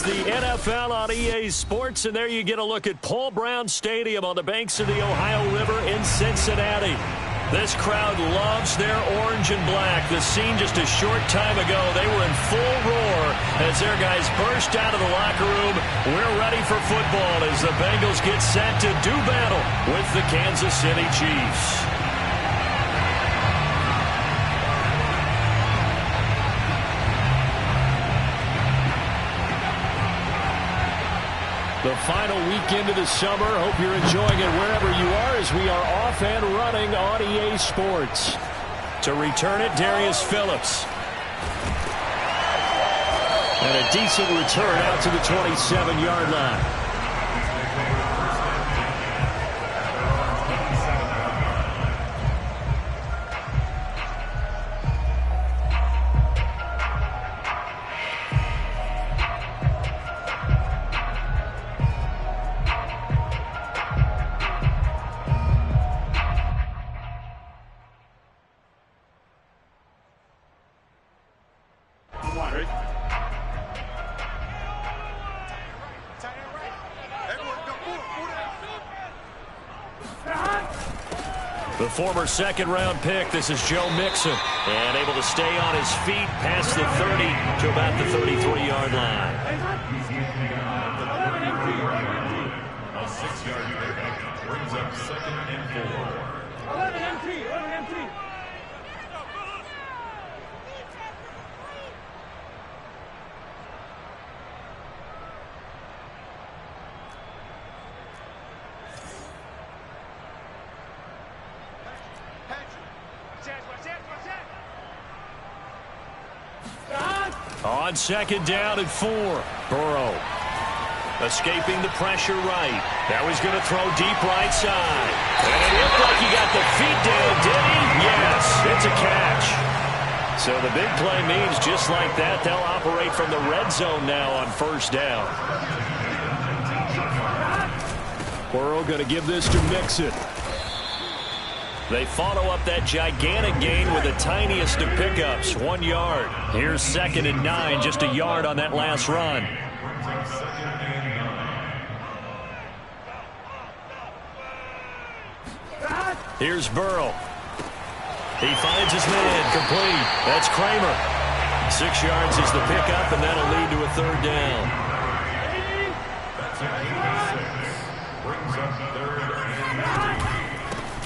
the NFL on EA Sports, and there you get a look at Paul Brown Stadium on the banks of the Ohio River in Cincinnati. This crowd loves their orange and black. The scene just a short time ago, they were in full roar as their guys burst out of the locker room. We're ready for football as the Bengals get set to do battle with the Kansas City Chiefs. The final weekend of the summer. Hope you're enjoying it wherever you are as we are off and running on EA Sports. To return it, Darius Phillips. And a decent return out to the 27-yard line. The former second-round pick, this is Joe Mixon, and able to stay on his feet past the 30 to about the 33-yard line. A 6-yard pickup brings up 2nd and 4. 11 empty. On 2nd down and 4. Burrow escaping the pressure right. Now he's going to throw deep right side. And it looked like he got the feet down, did he? Yes, it's a catch. So the big play means just like that, they'll operate from the red zone now on 1st down. Burrow going to give this to Mixon. They follow up that gigantic gain with the tiniest of pickups, 1 yard. Here's 2nd and 9, just a yard on that last run. Here's Burrow. He finds his man, complete. That's Kramer. 6 yards is the pickup, and that'll lead to a 3rd down.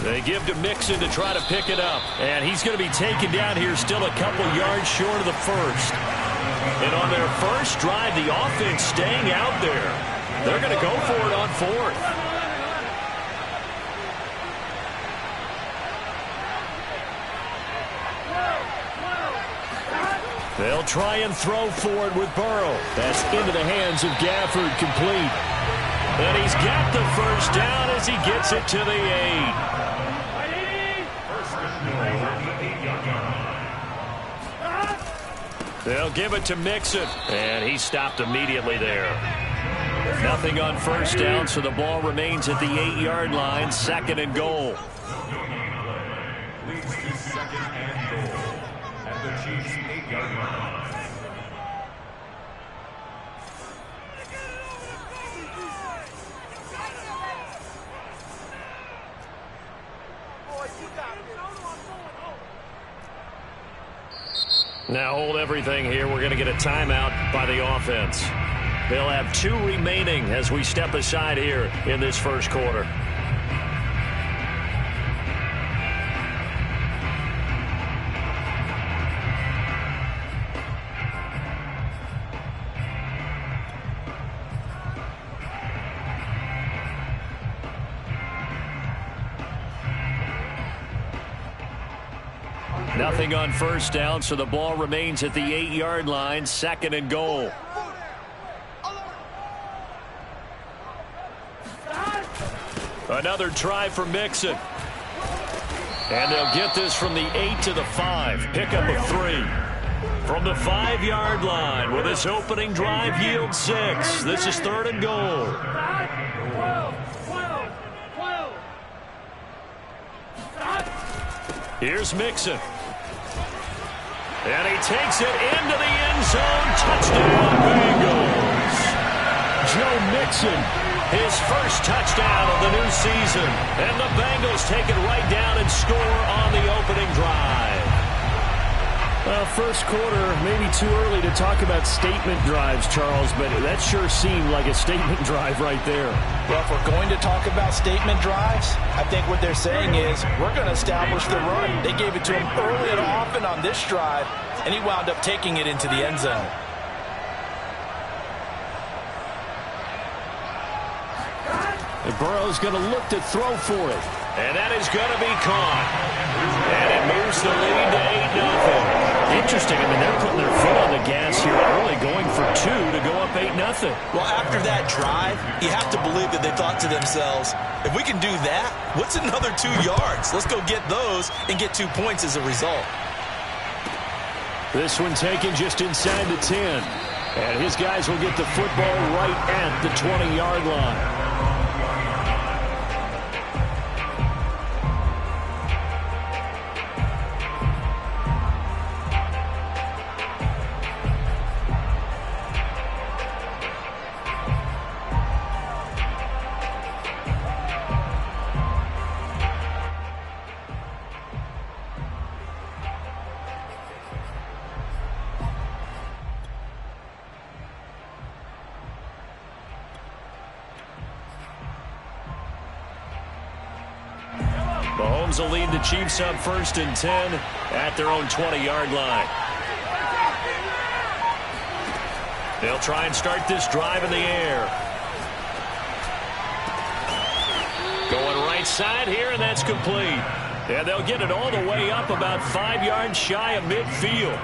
They give to Mixon to try to pick it up. And he's going to be taken down here still a couple yards short of the 1st. And on their first drive, the offense staying out there. They're going to go for it on 4th. They'll try and throw for it with Burrow. That's into the hands of Gafford, complete. And he's got the 1st down as he gets it to the 8. They'll give it to Mixon, and he stopped immediately there. Nothing on 1st down, so the ball remains at the 8-yard line, 2nd and goal. Leads to 2nd and goal at the Chiefs' 8-yard line. Now hold everything here. We're going to get a timeout by the offense. They'll have 2 remaining as we step aside here in this 1st quarter. Nothing on 1st down, so the ball remains at the 8-yard line, 2nd and goal. Another try for Mixon. And they'll get this from the 8 to the 5. Pickup of 3. From the 5-yard line, with this opening drive yield 6. This is 3rd and goal. Here's Mixon. And he takes it into the end zone. Touchdown, Bengals. Wilson. His first touchdown of the new season. And the Bengals take it right down and score on the opening drive. Well, first quarter, maybe too early to talk about statement drives, Charles, but that sure seemed like a statement drive right there. Well, if we're going to talk about statement drives, I think what they're saying is we're going to establish the run. They gave it to him early and often on this drive, and he wound up taking it into the end zone. And Burrow's going to look to throw for it. And that is going to be caught. And it moves the lead to 8-0. Interesting. I mean, they're putting their foot on the gas here early, going for 2 to go up 8-0. Well, after that drive, you have to believe that they thought to themselves, if we can do that, what's another 2 yards? Let's go get those and get 2 points as a result. This one taken just inside the 10. And his guys will get the football right at the 20-yard line. Mahomes will lead the Chiefs up 1st and 10 at their own 20-yard line. They'll try and start this drive in the air. Going right side here, and that's complete. And they'll get it all the way up about 5 yards shy of midfield.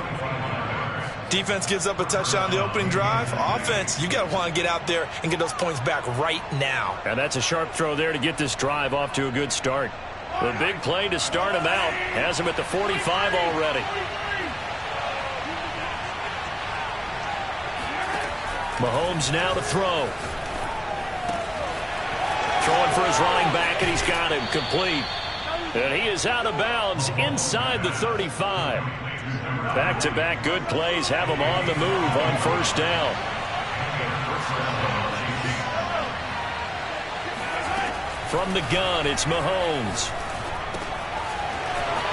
Defense gives up a touchdown on the opening drive. Offense, you got to want to get out there and get those points back right now. And that's a sharp throw there to get this drive off to a good start. The big play to start him out has him at the 45 already. Mahomes now to throw. Throwing for his running back, and he's got him complete. And he is out of bounds inside the 35. Back-to-back good plays have him on the move on first down. From the gun, it's Mahomes.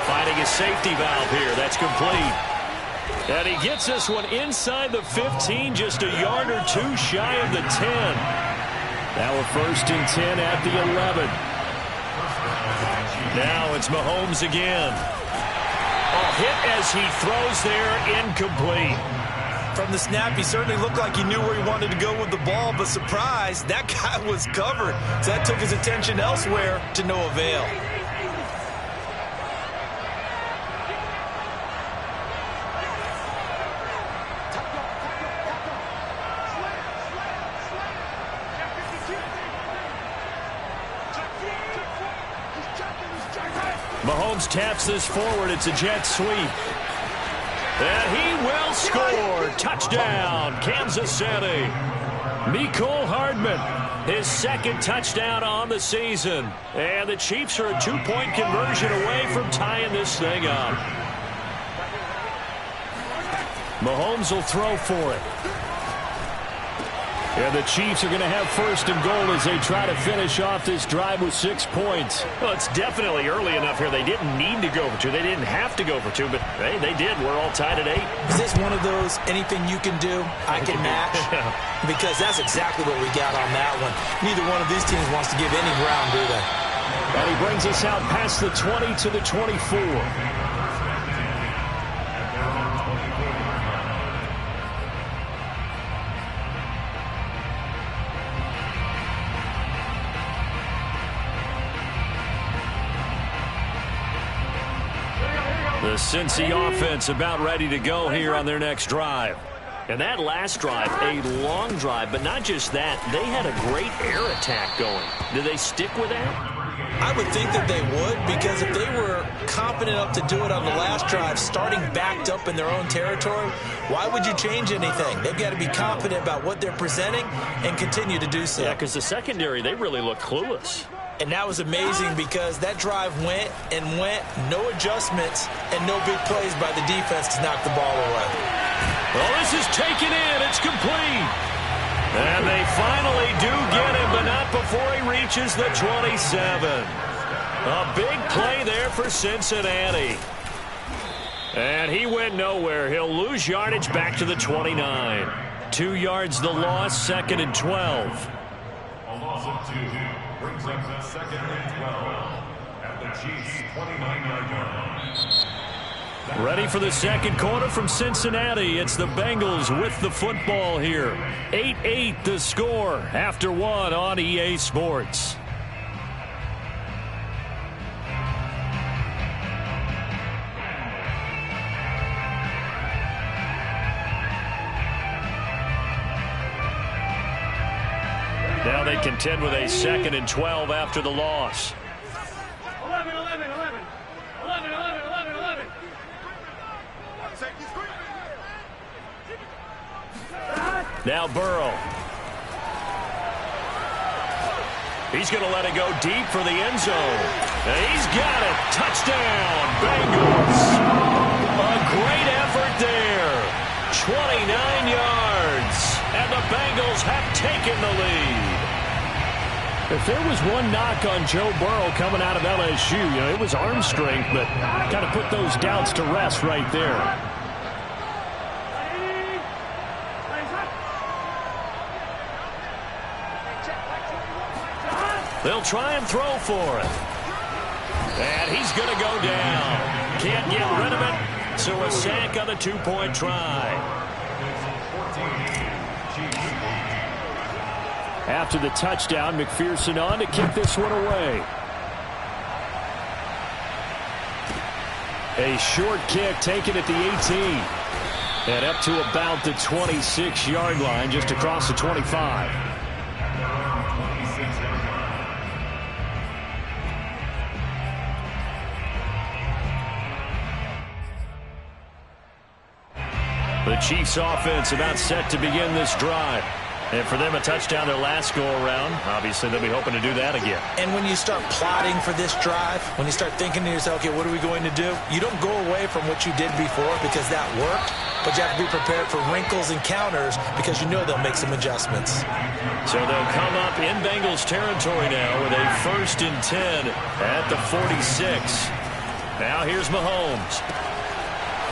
Finding a safety valve here. That's complete. And he gets this one inside the 15, just a yard or 2 shy of the 10. Now a 1st and 10 at the 11. Now it's Mahomes again. Hit as he throws there, incomplete. From the snap, he certainly looked like he knew where he wanted to go with the ball, but surprise, that guy was covered. So that took his attention elsewhere to no avail. Mahomes taps this forward. It's a jet sweep. And he will score. Touchdown, Kansas City. Mecole Hardman, his 2nd touchdown on the season. And the Chiefs are a 2-point conversion away from tying this thing up. Mahomes will throw for it. And the Chiefs are going to have 1st and goal as they try to finish off this drive with 6 points. Well, it's definitely early enough here. They didn't need to go for 2. They didn't have to go for 2, but hey, they did. We're all tied at 8. Is this one of those anything you can do, I can match? Because that's exactly what we got on that one. Neither one of these teams wants to give any ground, do they? And he brings us out past the 20 to the 24. The Cincy offense about ready to go here on their next drive. And that last drive, a long drive, but not just that. They had a great air attack going. Do they stick with that? I would think that they would, because if they were confident enough to do it on the last drive, starting backed up in their own territory, why would you change anything? They've got to be confident about what they're presenting and continue to do so. Yeah, because the secondary, they really look clueless. And that was amazing because that drive went and went, no adjustments, and no big plays by the defense to knock the ball away. Well, this is taken in. It's complete. And they finally do get before he reaches the 27. A big play there for Cincinnati. And he went nowhere. He'll lose yardage back to the 29. 2 yards the loss, 2nd and 12. A loss of 2 brings up 2nd and 12 at the Chiefs' 29-yard line. Ready for the second quarter from Cincinnati. It's the Bengals with the football here. 8-8 the score after 1 on EA Sports. Now they contend with a 2nd and 12 after the loss. 11. Now Burrow. He's going to let it go deep for the end zone. And he's got it. Touchdown, Bengals. A great effort there. 29 yards. And the Bengals have taken the lead. If there was one knock on Joe Burrow coming out of LSU, it was arm strength, but kind of put those doubts to rest right there. They'll try and throw for it. And he's going to go down. Can't get rid of it, so a sack on the 2-point try. After the touchdown, McPherson on to kick this one away. A short kick taken at the 18. And up to about the 26-yard line, just across the 25. The Chiefs offense about set to begin this drive. And for them, a touchdown their last go-around. Obviously, they'll be hoping to do that again. And when you start plotting for this drive, when you start thinking to yourself, okay, what are we going to do? You don't go away from what you did before because that worked, but you have to be prepared for wrinkles and counters because you know they'll make some adjustments. So they'll come up in Bengals territory now with a 1st and 10 at the 46. Now here's Mahomes.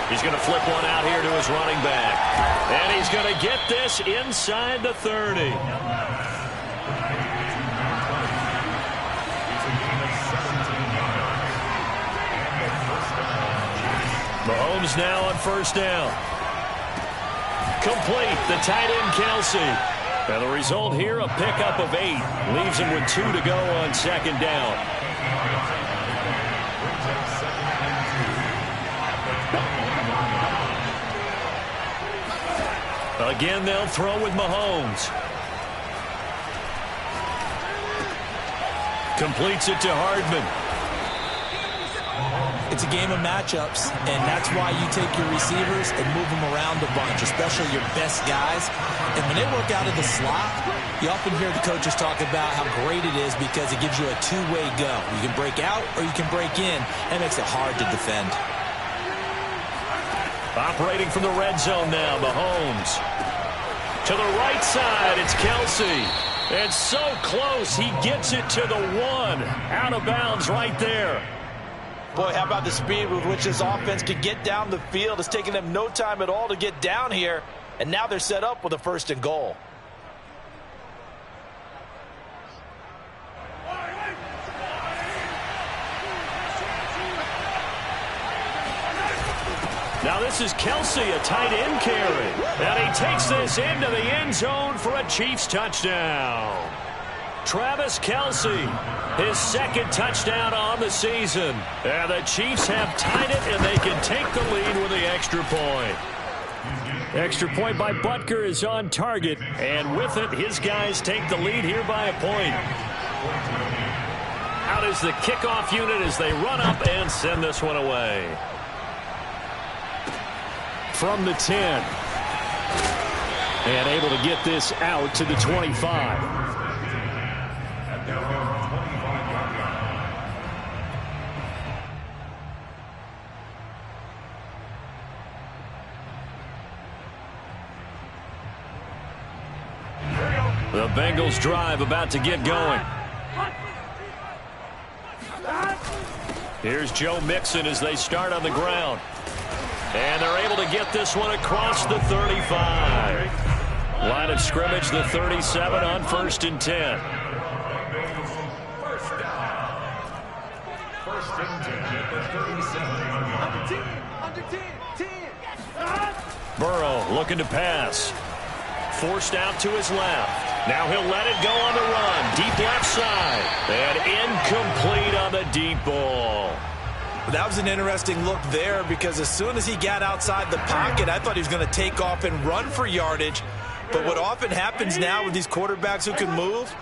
He's going to flip one out here to his running back. And he's going to get this inside the 30. Mahomes now on 1st down. Complete, the tight end Kelsey. And the result here, a pickup of 8. Leaves him with 2 to go on 2nd down. Again, they'll throw with Mahomes. Completes it to Hardman. It's a game of matchups, and that's why you take your receivers and move them around a bunch, especially your best guys. And when they work out of the slot, you often hear the coaches talk about how great it is because it gives you a two-way go. You can break out or you can break in. That makes it hard to defend. Operating from the red zone now, Mahomes. To the right side, it's Kelsey. And so close, he gets it to the 1. Out of bounds right there. Boy, how about the speed with which this offense could get down the field? It's taken them no time at all to get down here. And now they're set up with a 1st and goal. Now this is Kelsey, a tight end carry. And he takes this into the end zone for a Chiefs touchdown. Travis Kelsey, his 2nd touchdown on the season. And the Chiefs have tied it, and they can take the lead with the extra point. Extra point by Butker is on target. And with it, his guys take the lead here by a point. Out is the kickoff unit as they run up and send this one away. From the 10. And able to get this out to the 25. The Bengals drive about to get going. Here's Joe Mixon as they start on the ground. And they're able to get this one across the 35. Line of scrimmage, the 37 on 1st and 10. First and 10 at the 37. Burrow looking to pass. Forced out to his left. Now he'll let it go on the run. Deep left side. And incomplete on the deep ball. That was an interesting look there because as soon as he got outside the pocket, I thought he was going to take off and run for yardage. But what often happens now with these quarterbacks who can move,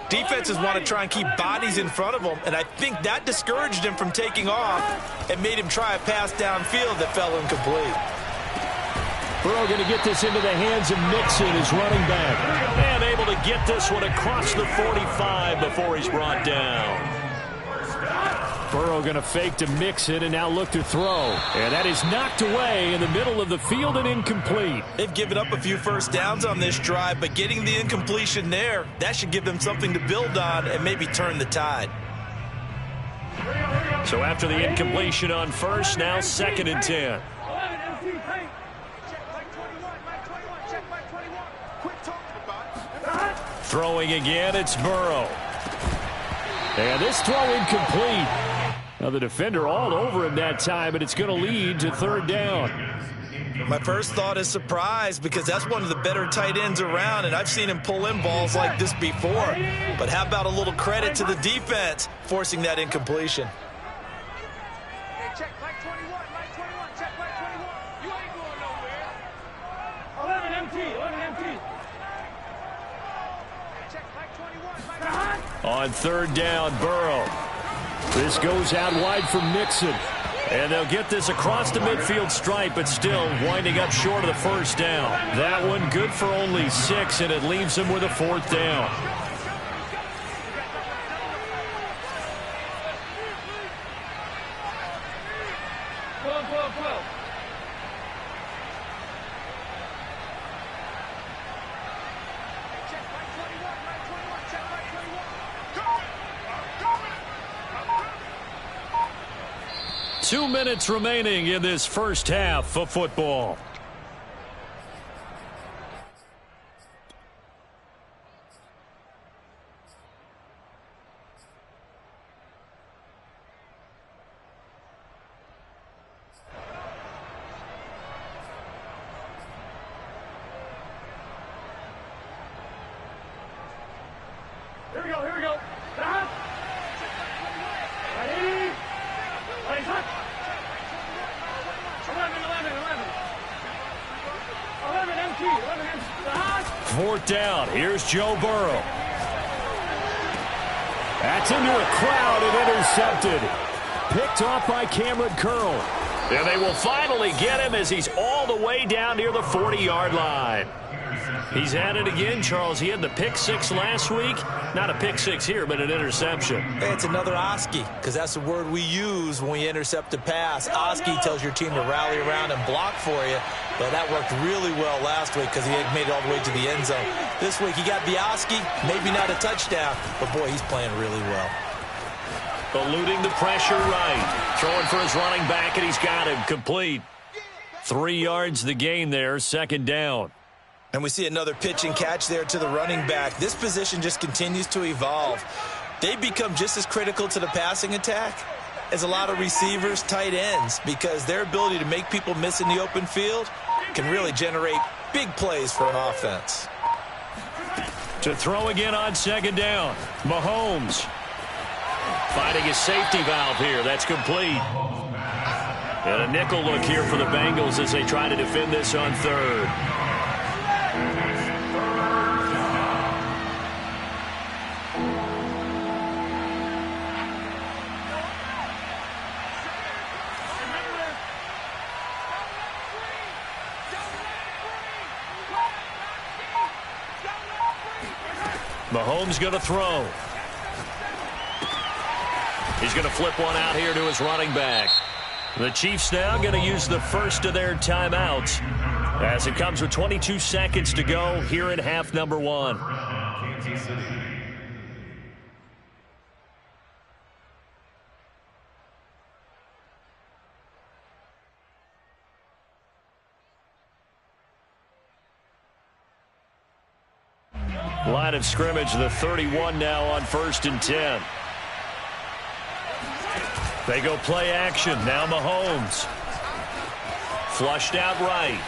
defenses want to try and keep bodies in front of them, and I think that discouraged him from taking off and made him try a pass downfield that fell incomplete. Burrow going to get this into the hands of Mixon, his running back. And able to get this one across the 45 before he's brought down. Burrow going to fake to Mixon and now look to throw. And that is knocked away in the middle of the field and incomplete. They've given up a few first downs on this drive, but getting the incompletion there, that should give them something to build on and maybe turn the tide. So after the incompletion on first, now 2nd and 10. Throwing again, it's Burrow. And this throw incomplete. Now the defender all over him that time, and it's going to lead to 3rd down. My first thought is surprise because that's one of the better tight ends around, and I've seen him pull in balls like this before. But how about a little credit to the defense forcing that incompletion? Check Mike 21, Mike 21, check Mike 21. You ain't going nowhere. 11 MT, 11 MT. Check Mike 21, Mike 21. On 3rd down, Burrow. This goes out wide for Mixon. And they'll get this across the midfield stripe, but still winding up short of the 1st down. That one good for only 6, and it leaves them with a 4th down. Check Mike 21, Mike 21, check Mike 21. 2 minutes remaining in this first half of football. Here we go, here we go. Ready? Ready, touch. 11 MT, 11 MT. 4th down. Here's Joe Burrow. That's into a crowd and intercepted. Picked off by Cameron Curl. And they will finally get him as he's all the way down near the 40-yard line. He's at it again, Charles. He had the pick 6 last week. Not a pick 6 here, but an interception. Hey, it's another Oski, because that's the word we use when we intercept a pass. Oski tells your team to rally around and block for you, but that worked really well last week because he had made it all the way to the end zone. This week he got the Oski, maybe not a touchdown, but boy, he's playing really well. Eluding the pressure right. Throwing for his running back, and he's got him complete. 3 yards the gain there, 2nd down. And we see another pitch and catch there to the running back. This position just continues to evolve. They become just as critical to the passing attack as a lot of receivers, tight ends, because their ability to make people miss in the open field can really generate big plays for an offense. To throw again on 2nd down. Mahomes finding his safety valve here. That's complete. And a nickel look here for the Bengals as they try to defend this on 3rd. Mahomes going to throw. He's going to flip one out here to his running back. The Chiefs now going to use the first of their timeouts as it comes with 22 seconds to go here in half number 1. Kansas City. Line of scrimmage, the 31 now on 1st and 10. They go play action. Now Mahomes. Flushed out right.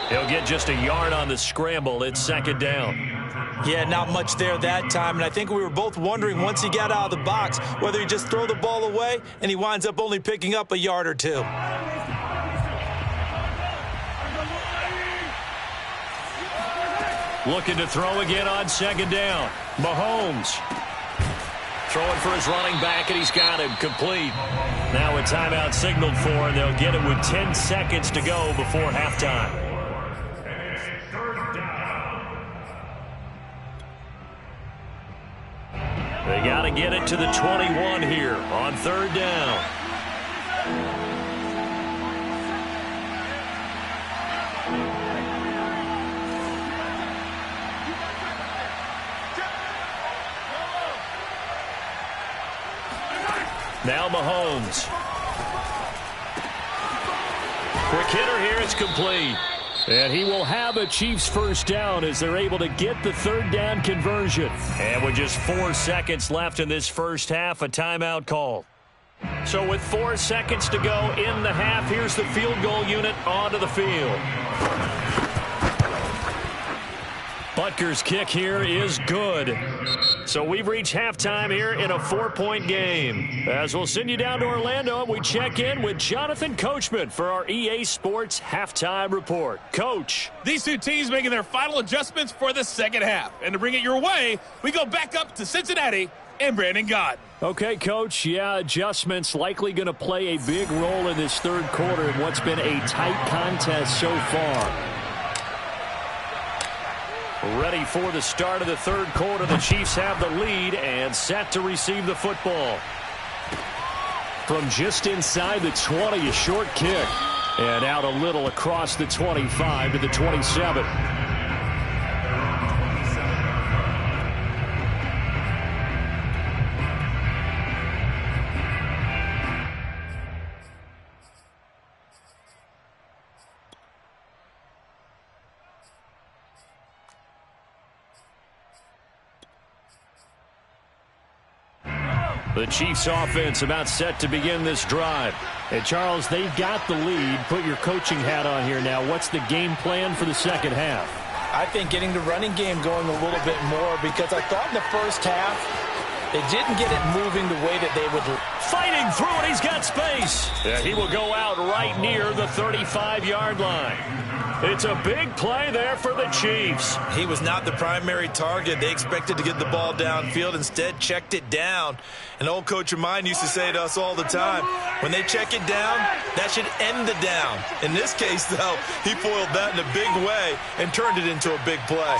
He'll get just a yard on the scramble. It's 2nd down. Yeah, not much there that time, and I think we were both wondering once he got out of the box whether he just throw the ball away and he winds up only picking up a yard or two. Looking to throw again on 2nd down. Mahomes throwing for his running back, and he's got him complete. Now a timeout signaled for, and they'll get it with 10 seconds to go before halftime. And it's 3rd down. They got to get it to the 21 here on 3rd down. Now Mahomes. Quick hitter here. It's complete. And he will have a Chiefs 1st down as they're able to get the 3rd down conversion. And with just 4 seconds left in this first half, a timeout call. So with 4 seconds to go in the half, here's the field goal unit onto the field. Butker's kick here is good. So we've reached halftime here in a 4-point game. As we'll send you down to Orlando, we check in with Jonathan Coachman for our EA Sports Halftime Report. Coach. These two teams making their final adjustments for the second half. And to bring it your way, we go back up to Cincinnati and Brandon Gott. Okay, Coach. Yeah, adjustments likely going to play a big role in this 3rd quarter in what's been a tight contest so far. Ready for the start of the 3rd quarter. The Chiefs have the lead and set to receive the football. From just inside the 20, a short kick. And out a little across the 25 to the 27. The Chiefs offense about set to begin this drive. And Charles, they've got the lead. Put your coaching hat on here now. What's the game plan for the second half? I think getting the running game going a little bit more, because I thought in the first half they didn't get it moving the way that they would. Fighting through it. He's got space. Yeah, he will go out right near the 35-yard line. It's a big play there for the Chiefs. He was not the primary target. They expected to get the ball downfield. Instead, checked it down. An old coach of mine used to say to us all the time, when they check it down, that should end the down. In this case, though, he foiled that in a big way and turned it into a big play.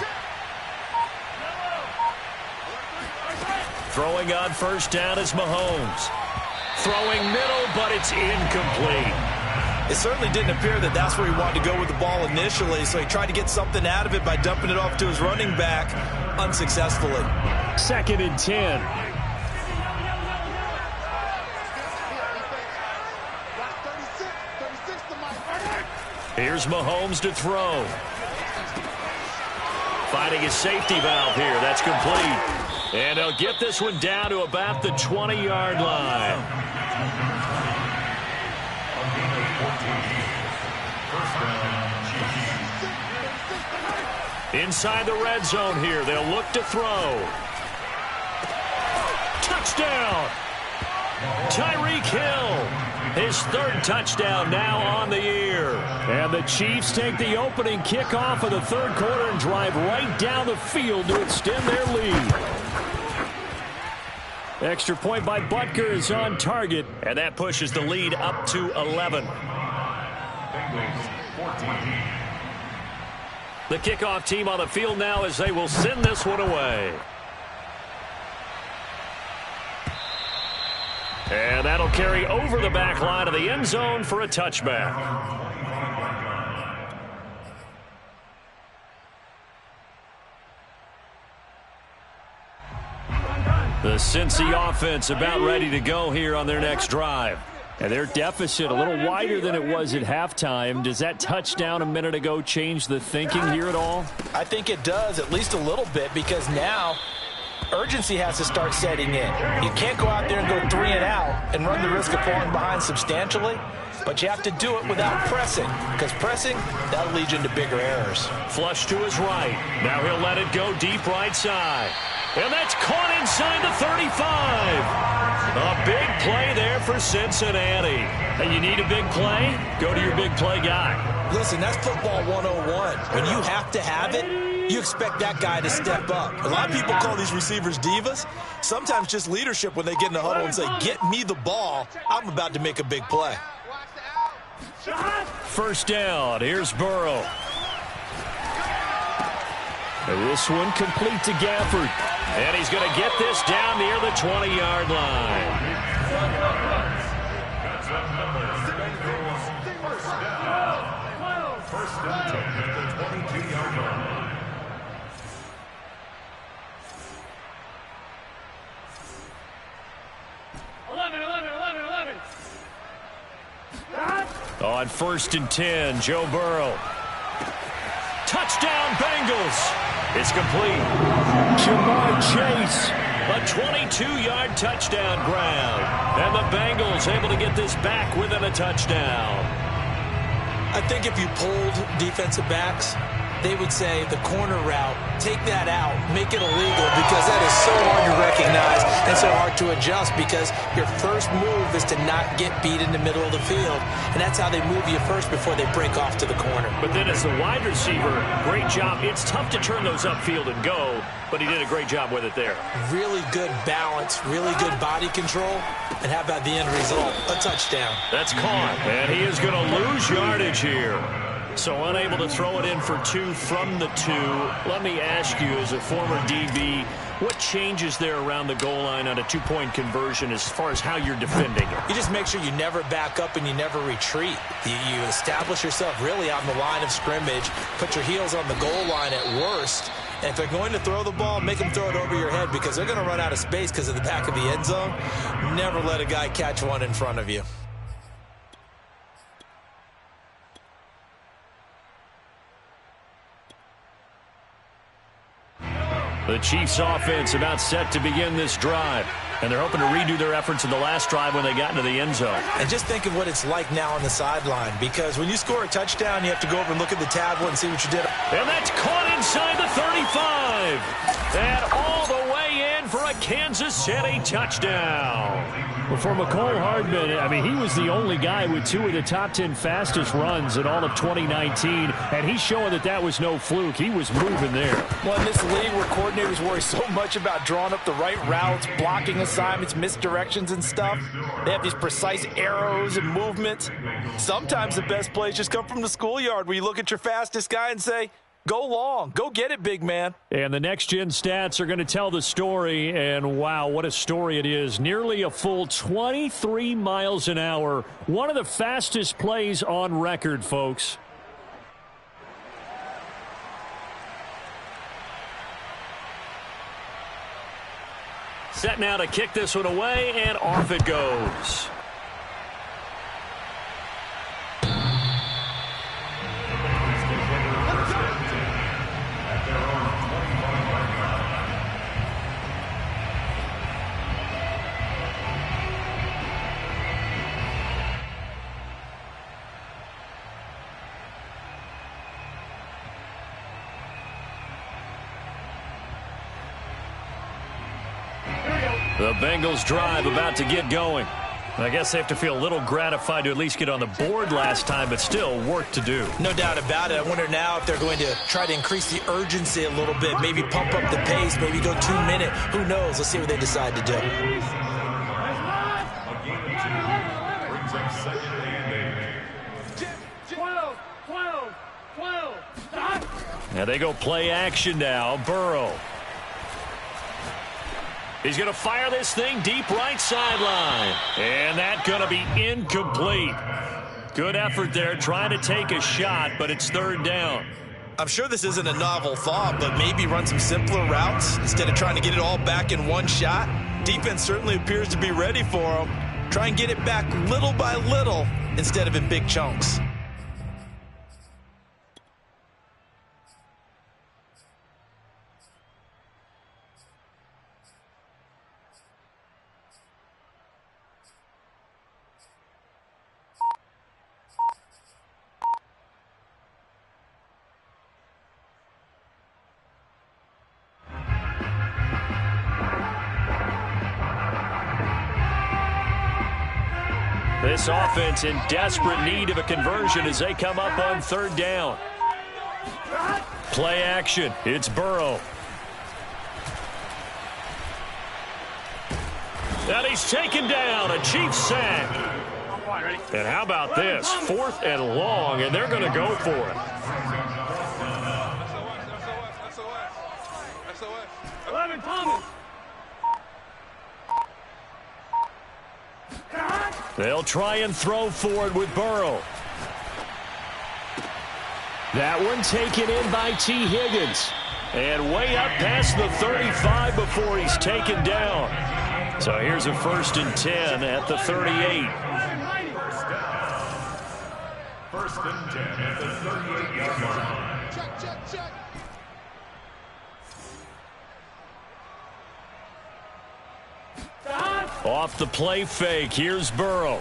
Throwing on 1st down is Mahomes. Throwing middle, but it's incomplete. It certainly didn't appear that that's where he wanted to go with the ball initially, so he tried to get something out of it by dumping it off to his running back unsuccessfully. 2nd and 10. Here's Mahomes to throw. Finding his safety valve here. That's complete. And he'll get this one down to about the 20-yard line. Inside the red zone here. They'll look to throw. Touchdown! Tyreek Hill. His 3rd touchdown now on the year. And the Chiefs take the opening kickoff of the 3rd quarter and drive right down the field to extend their lead. Extra point by Butker is on target. And that pushes the lead up to 11. The kickoff team on the field now as they will send this one away. And that'll carry over the back line of the end zone for a touchback. The Cincy offense about ready to go here on their next drive. And their deficit a little wider than it was at halftime. Does that touchdown a minute ago change the thinking here at all? I think it does, at least a little bit, because now urgency has to start setting in. You can't go out there and go 3 and out and run the risk of falling behind substantially, but you have to do it without pressing, because pressing, that'll lead you into bigger errors. Flush to his right. Now he'll let it go deep right side. And that's caught inside the 35. A big play there for Cincinnati. Hey, you need a big play? Go to your big play guy. Listen, that's football 101. When you have to have it, you expect that guy to step up. A lot of people call these receivers divas. Sometimes just leadership when they get in the huddle and say, get me the ball. I'm about to make a big play. First down. Here's Burrow. And this one complete to Gafford. And he's going to get this down near the 20-yard line. First down at the 22-yard line. On 1st and 10, Joe Burrow. Touchdown, Bengals. It's complete. Jamar Chase. A 22-yard touchdown grab. And the Bengals able to get this back within a touchdown. I think if you polled defensive backs, they would say the corner route, take that out, make it illegal, because that is so hard to recognize and so hard to adjust, because your first move is to not get beat in the middle of the field. And that's how they move you first before they break off to the corner. But then as the wide receiver, great job. It's tough to turn those upfield and go, but he did a great job with it there. Really good balance, really good body control. And how about the end result? A touchdown. That's caught. And he is going to lose yardage here. So unable to throw it in for 2 from the 2. Let me ask you, as a former DB, what changes there around the goal line on a 2-point conversion as far as how you're defending it? You just make sure you never back up and you never retreat. You establish yourself really on the line of scrimmage, put your heels on the goal line at worst. And if they're going to throw the ball, make them throw it over your head, because they're going to run out of space because of the back of the end zone. Never let a guy catch one in front of you. The Chiefs offense about set to begin this drive. And they're hoping to redo their efforts in the last drive when they got into the end zone. And just think of what it's like now on the sideline, because when you score a touchdown, you have to go over and look at the tablet and see what you did. And that's caught inside the 35. And all the way in for a Kansas City touchdown. Well, for McCole Hardman, I mean, he was the only guy with 2 of the top 10 fastest runs in all of 2019, and he's showing that that was no fluke. He was moving there. Well, in this league where coordinators worry so much about drawing up the right routes, blocking assignments, misdirections and stuff, they have these precise arrows and movements. Sometimes the best plays just come from the schoolyard, where you look at your fastest guy and say, go long. Go get it, big man. And the next-gen stats are going to tell the story, and wow, what a story it is. Nearly a full 23 miles an hour. One of the fastest plays on record, folks. Set now to kick this one away, and off it goes. The Bengals drive about to get going. I guess they have to feel a little gratified to at least get on the board last time, but still work to do. No doubt about it. I wonder now if they're going to try to increase the urgency a little bit, maybe pump up the pace, maybe go 2 minute. Who knows? Let's see what they decide to do. Now they go play action now. Burrow. He's going to fire this thing deep right sideline. And that's going to be incomplete. Good effort there, trying to take a shot, but it's 3rd down. I'm sure this isn't a novel thought, but maybe run some simpler routes instead of trying to get it all back in one shot. Defense certainly appears to be ready for him. Try and get it back little by little instead of in big chunks. This offense in desperate need of a conversion as they come up on third down. Play action. It's Burrow. And he's taken down. A Chiefs sack. And how about this? 4th and long, and they're going to go for it. They'll try and throw for it with Burrow. That one taken in by T. Higgins. And way up past the 35 before he's taken down. So here's a 1st and 10 at the 38. First and 10 at the 38-yard line. Check. Off the play fake, here's Burrow.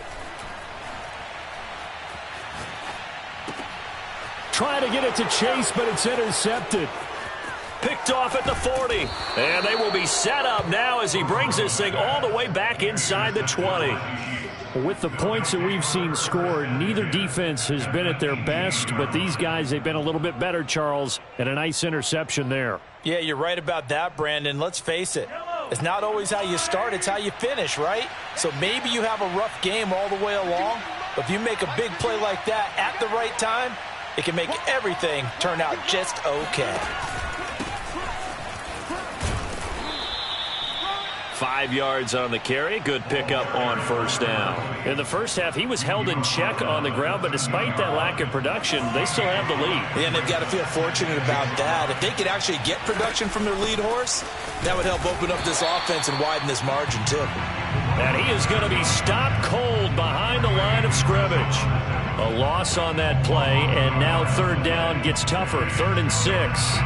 Trying to get it to Chase, but it's intercepted. Picked off at the 40. And they will be set up now as he brings this thing all the way back inside the 20. With the points that we've seen scored, neither defense has been at their best, but these guys, they've been a little bit better, Charles, and a nice interception there. Yeah, you're right about that, Brandon. Let's face it. It's not always how you start, it's how you finish, right? So maybe you have a rough game all the way along, but if you make a big play like that at the right time, it can make everything turn out just okay. 5 yards on the carry. Good pickup on first down. In the first half, he was held in check on the ground, but despite that lack of production, they still have the lead. Yeah, and they've got to feel fortunate about that. If they could actually get production from their lead horse, that would help open up this offense and widen this margin, too. And he is going to be stopped cold behind the line of scrimmage. A loss on that play, and now third down gets tougher. 3rd and 6.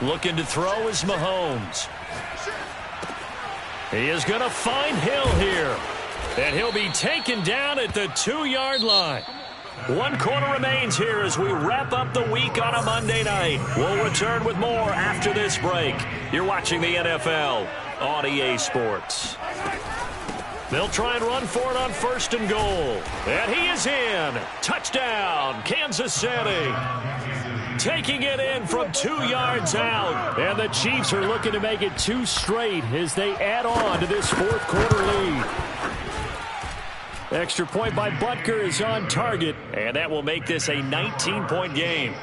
Looking to throw is Mahomes. He is going to find Hill here. And he'll be taken down at the 2-yard line. 1 quarter remains here as we wrap up the week on a Monday night. We'll return with more after this break. You're watching the NFL on EA Sports. They'll try and run for it on 1st and goal. And he is in. Touchdown, Kansas City. Taking it in from 2 yards out. And the Chiefs are looking to make it 2 straight as they add on to this 4th quarter lead. Extra point by Butker is on target, and that will make this a 19-point game.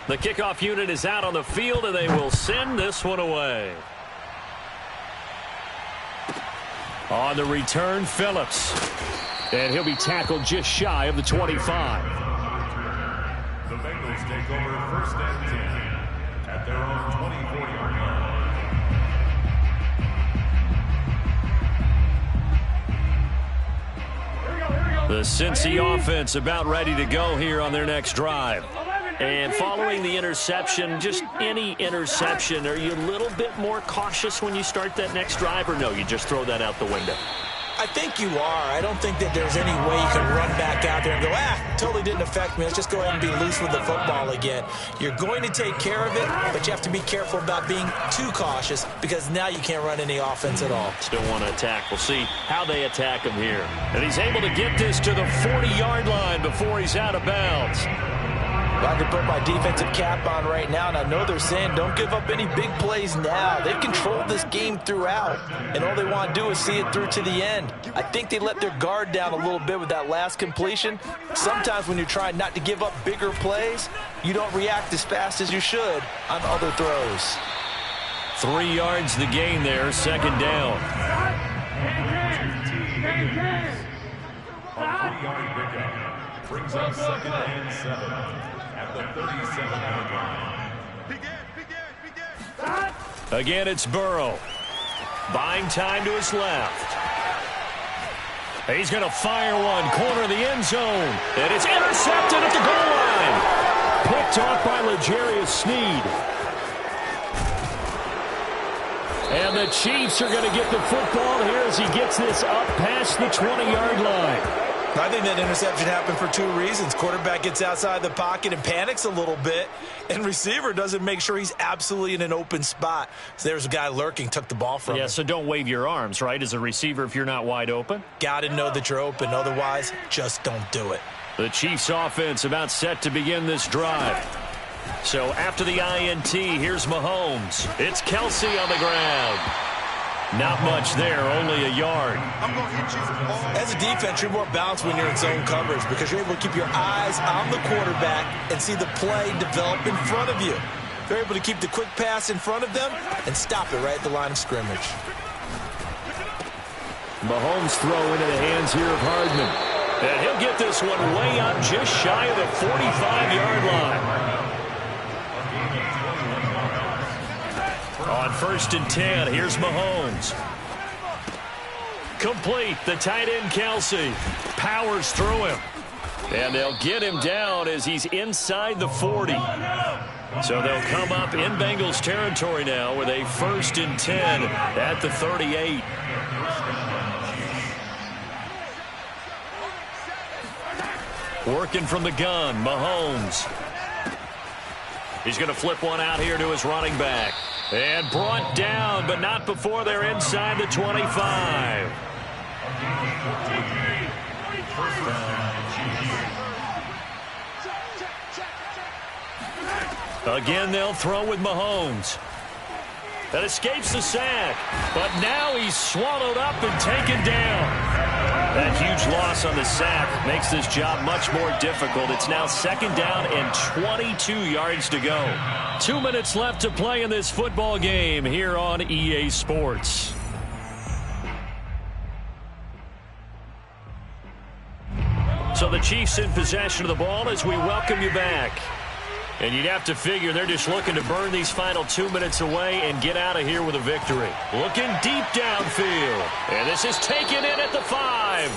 The kickoff unit is out on the field, and they will send this one away. On the return, Phillips. And he'll be tackled just shy of the 25. The Bengals take over 1st and 10 at their own 24-yard line. The Cincy offense about ready to go here on their next drive. And following the interception, just any interception, are you a little bit more cautious when you start that next drive, or no, you just throw that out the window? I think you are. I don't think that there's any way you can run back out there and go, totally didn't affect me. Let's just go ahead and be loose with the football again. You're going to take care of it, but you have to be careful about being too cautious because now you can't run any offense at all. Still want to attack. We'll see how they attack him here. And he's able to get this to the 40-yard line before he's out of bounds. I can put my defensive cap on right now, and I know they're saying don't give up any big plays now. They've controlled this game throughout, and all they want to do is see it through to the end. I think they let their guard down a little bit with that last completion. Sometimes when you're trying not to give up bigger plays, you don't react as fast as you should on other throws. 3 yards the gain there, second down. A 3-yard pickup brings up 2nd and 7 at the 37-yard line. Again, it's Burrow. Buying time to his left. He's going to fire one, corner of the end zone. And it's intercepted at the goal line. Picked off by L'Jarius Sneed. And the Chiefs are going to get the football here as he gets this up past the 20-yard line. I think that interception happened for 2 reasons. Quarterback gets outside the pocket and panics a little bit, and receiver doesn't make sure he's absolutely in an open spot. So there's a guy lurking, took the ball from him. Yeah, so don't wave your arms, right, as a receiver if you're not wide open? Got to know that you're open. Otherwise, just don't do it. The Chiefs offense about set to begin this drive. So after the INT, here's Mahomes. It's Kelsey on the ground. Not much there, only a yard. As a defense, you're more balanced when you're in zone coverage because you're able to keep your eyes on the quarterback and see the play develop in front of you. You're able to keep the quick pass in front of them and stop it right at the line of scrimmage. Mahomes throw into the hands here of Hardman. And he'll get this one way up just shy of the 45-yard line. On 1st and 10, here's Mahomes. Complete, the tight end Kelsey. Powers through him. And they'll get him down as he's inside the 40. So they'll come up in Bengals territory now with a 1st and 10 at the 38. Working from the gun, Mahomes. He's going to flip one out here to his running back. And brought down, but not before they're inside the 25. Again, they'll throw with Mahomes. That escapes the sack, but now he's swallowed up and taken down. That huge loss on the sack makes this job much more difficult. It's now 2nd down and 22 yards to go. 2 minutes left to play in this football game here on EA Sports. So the Chiefs in possession of the ball as we welcome you back. And you'd have to figure they're just looking to burn these final 2 minutes away and get out of here with a victory. Looking deep downfield. And this is taken in at the 5.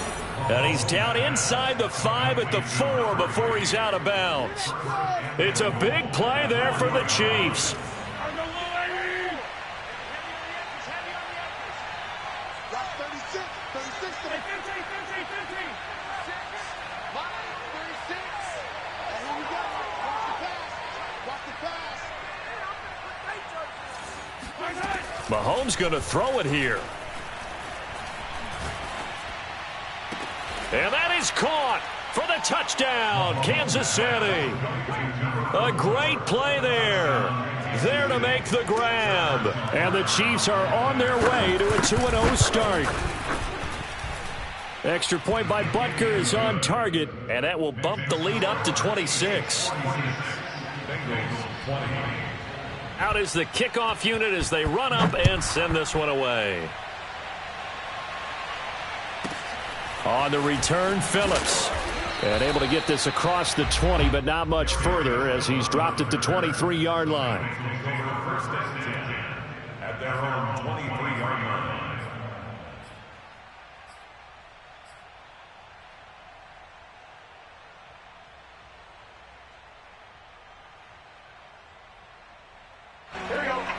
And he's down inside the 5 at the 4 before he's out of bounds. It's a big play there for the Chiefs. Mahomes going to throw it here. And that is caught for the touchdown, Kansas City. A great play there. There to make the grab. And the Chiefs are on their way to a 2-0 start. Extra point by Butker is on target, and that will bump the lead up to 26. Out is the kickoff unit as they run up and send this one away. On the return, Phillips. And able to get this across the 20, but not much further as he's dropped at the 23-yard line. At their own 23-yard line.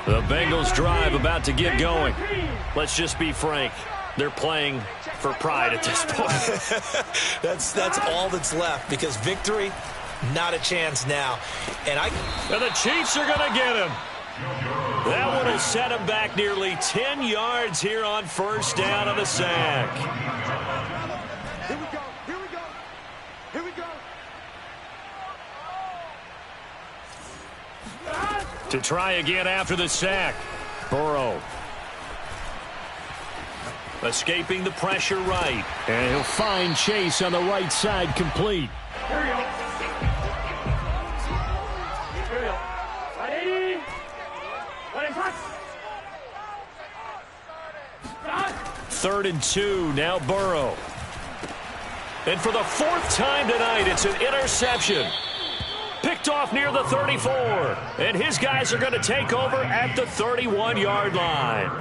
The Bengals drive about to get going. Let's just be frank. They're playing for pride at this point. That's all that's left because victory, not a chance now. And the Chiefs are going to get him. That one will set him back nearly 10 yards here on 1st down on the sack. Here we go. Here we go. Here we go. To try again after the sack. Burrow. Escaping the pressure right. And he'll find Chase on the right side complete. 3rd and 2. Now Burrow. And for the 4th time tonight, it's an interception. Picked off near the 34. And his guys are going to take over at the 31-yard line.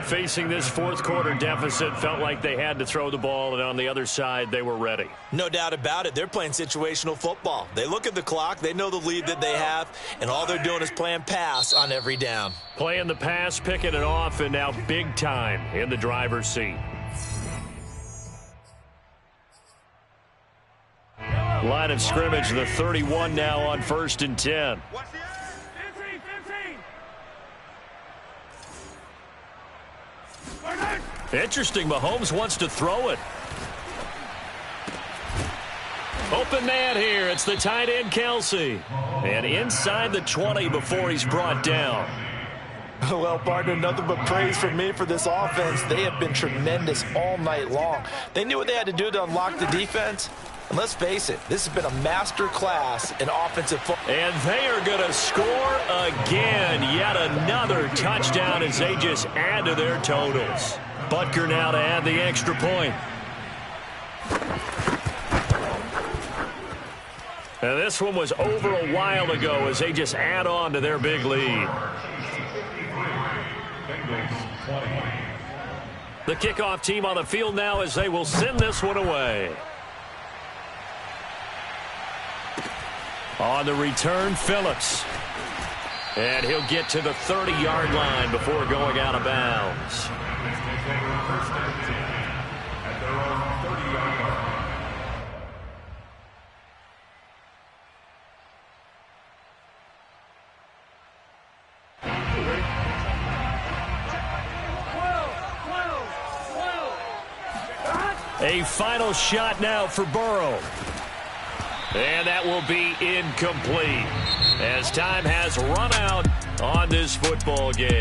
Facing this fourth quarter deficit, felt like they had to throw the ball, and on the other side, they were ready. No doubt about it. They're playing situational football. They look at the clock, they know the lead that they have, and all they're doing is playing pass on every down. Playing the pass, picking it off, and now big time in the driver's seat. Line of scrimmage, the 31 now on 1st and 10. Interesting, Mahomes wants to throw it. Open man here, it's the tight end Kelsey. And inside the 20 before he's brought down. Well, partner, nothing but praise from me for this offense. They have been tremendous all night long. They knew what they had to do to unlock the defense. And let's face it, this has been a master class in offensive football. And they are going to score again. Yet another touchdown as they just add to their totals. Butker now to add the extra point. And this one was over a while ago as they just add on to their big lead. The kickoff team on the field now as they will send this one away. On the return, Phillips. And he'll get to the 30-yard line before going out of bounds. A final shot now for Burrow. And that will be incomplete as time has run out on this football game.